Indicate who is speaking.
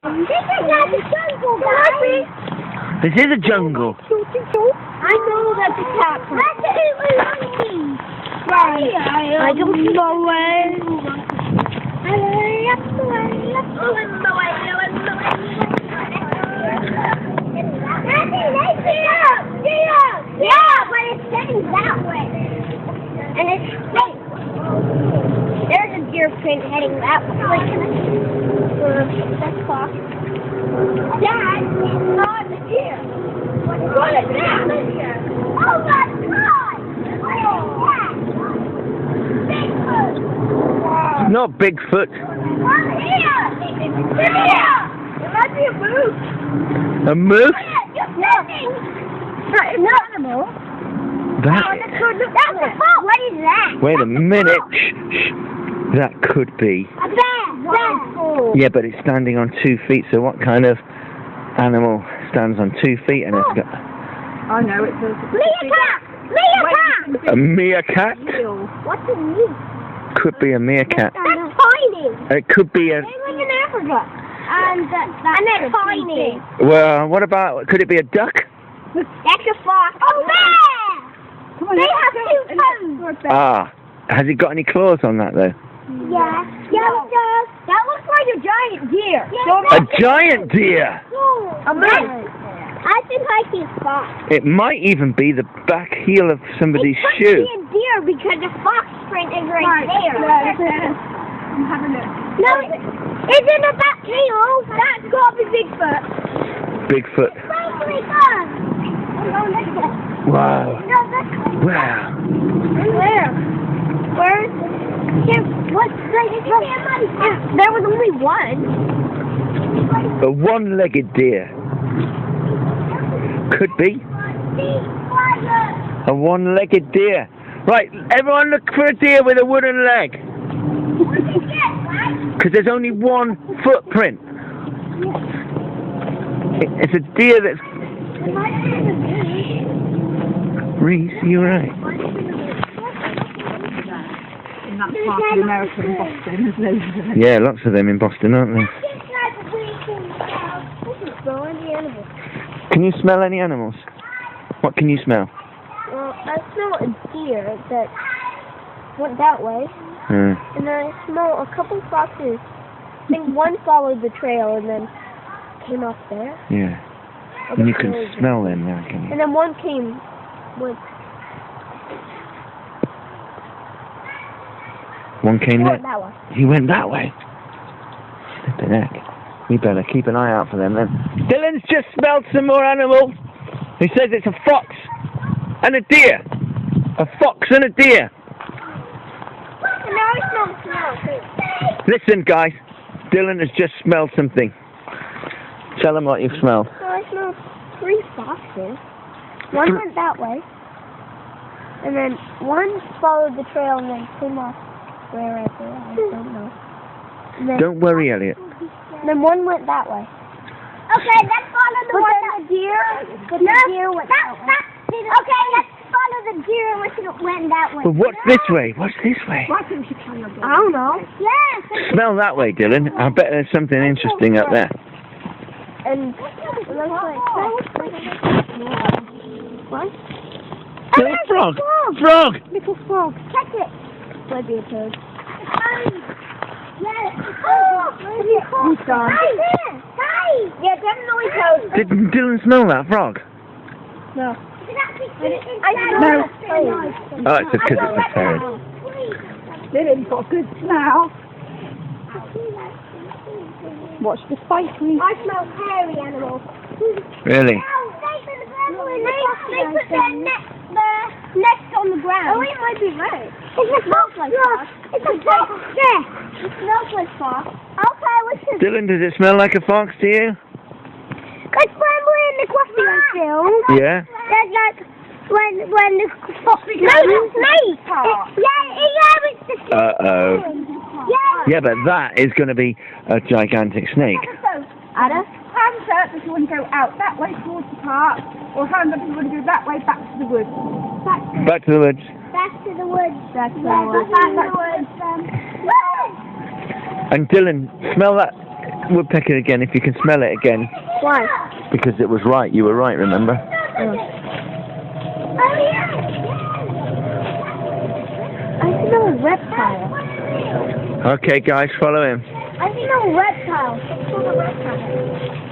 Speaker 1: This is not the jungle, guys.
Speaker 2: This is a jungle.
Speaker 1: I know that's a cat. That's it. I don't know it. Yeah, but it's heading that way. And it's straight. There's a deer print heading that way. That's far. Dad, it's not a deer. What is that? Oh my God! What is that? Bigfoot!
Speaker 2: It's not Bigfoot.
Speaker 1: Oh, here! Here! It might be a moose.
Speaker 2: A moose?
Speaker 1: You're filming! It's an animal.
Speaker 2: That?
Speaker 1: That's a fox. What is that?
Speaker 2: Wait a minute. Shh, shh. That could be.
Speaker 1: A bear.
Speaker 2: Yeah, but it's standing on 2 feet. So what kind of animal stands on 2 feet and it's got?
Speaker 3: I know it's a
Speaker 1: Meerkat! Meerkat!
Speaker 2: A meerkat?
Speaker 1: What's a meerkat?
Speaker 2: Could be a meerkat.
Speaker 1: That's tiny.
Speaker 2: It could be a.
Speaker 1: They live in Africa. And they're tiny.
Speaker 2: Well, what about? Could it be a duck?
Speaker 1: That's a fox. Oh, bear! They have 2 toes.
Speaker 2: Ah, has it got any claws on that though?
Speaker 1: Yeah. Yeah, it does. That looks like a giant deer.
Speaker 2: A giant deer.
Speaker 1: A moose. I think I see a fox.
Speaker 2: It might even be the back heel of somebody's
Speaker 1: It
Speaker 2: shoe.
Speaker 1: could be a deer because the fox print is right there.
Speaker 3: I'm having a
Speaker 1: No, it's in the back heel. That's got to be Bigfoot.
Speaker 2: Bigfoot.
Speaker 1: Probably does.
Speaker 2: Wow.
Speaker 1: No, that's
Speaker 2: Wow.
Speaker 1: where? Where's? What's there was only one.
Speaker 2: A one-legged deer. Could be. A one-legged deer. Right, everyone look for a deer with a wooden leg. Because there's only one footprint. It's a deer that's... Reese, you're right.
Speaker 3: in that part of America in Boston, there's loads of them.
Speaker 2: Yeah, lots of them in Boston, aren't there? Can you smell any animals? What can you smell?
Speaker 1: Well, I smell a deer that went that way, and then I smell a couple foxes. I think one followed the trail and then came off there.
Speaker 2: Yeah. And you can smell them now, can you?
Speaker 1: And then one came with...
Speaker 2: One came there?
Speaker 1: that way.
Speaker 2: He went that way? Flippin' heck. We better keep an eye out for them then. Dylan's just smelled some more animals. He says it's a fox and a deer. A fox and a deer.
Speaker 1: And now I smell too.
Speaker 2: Listen, guys. Dylan has just smelled something. Tell him what you've smelled.
Speaker 1: So I smelled 3 foxes. One went that way. And then one followed the trail and then came off wherever. I don't know. And then,
Speaker 2: Don't worry, Elliot.
Speaker 1: and then one went that way. Okay, let's follow the one that... the deer... the deer went that way. Okay, let's follow the deer which went that way.
Speaker 2: But what's this way? What's this way?
Speaker 3: Why couldn't you tell your dog?
Speaker 1: I don't know. Yes.
Speaker 2: Smell that way, Dylan. I bet there's something interesting up there.
Speaker 1: And it looks like... What?
Speaker 2: Oh, a frog! Frog!
Speaker 1: Little frog. Check it. Might be a toad. Yes. Oh,
Speaker 3: He's gone.
Speaker 1: yeah, definitely toad.
Speaker 2: Did Dylan smell that frog?
Speaker 1: No.
Speaker 3: No.
Speaker 2: Oh, it's because it's a toad.
Speaker 3: Dylan's got a good smell. Watch the spiky.
Speaker 1: I smell hairy animals.
Speaker 2: Really?
Speaker 1: They put their nest on the ground. Oh, it might be red. It smells like fox. It's a fox. Yeah. It smells like fox. Okay, what's this?
Speaker 2: Dylan, does it smell like a fox to you?
Speaker 1: It's when we're in the equestrian film.
Speaker 2: Yeah?
Speaker 1: There's like when the fox snake. It's the snake.
Speaker 2: Uh-oh.
Speaker 1: Yeah.
Speaker 2: Yeah, but that is going to be a gigantic snake.
Speaker 3: Ada, hands up if you want to go out that way towards the park, or hands up if you want to go that way back to the woods.
Speaker 2: Back to the woods.
Speaker 1: Back to the woods.
Speaker 3: Back to the
Speaker 1: Back
Speaker 3: woods.
Speaker 1: to the woods.
Speaker 2: And Dylan, smell that. woodpecker again if you can smell it again.
Speaker 1: Why?
Speaker 2: Because it was right. You were right, remember?
Speaker 1: Oh, yeah. I smell a reptile.
Speaker 2: Okay, guys, follow him.
Speaker 1: I smell a reptile. I smell a reptile.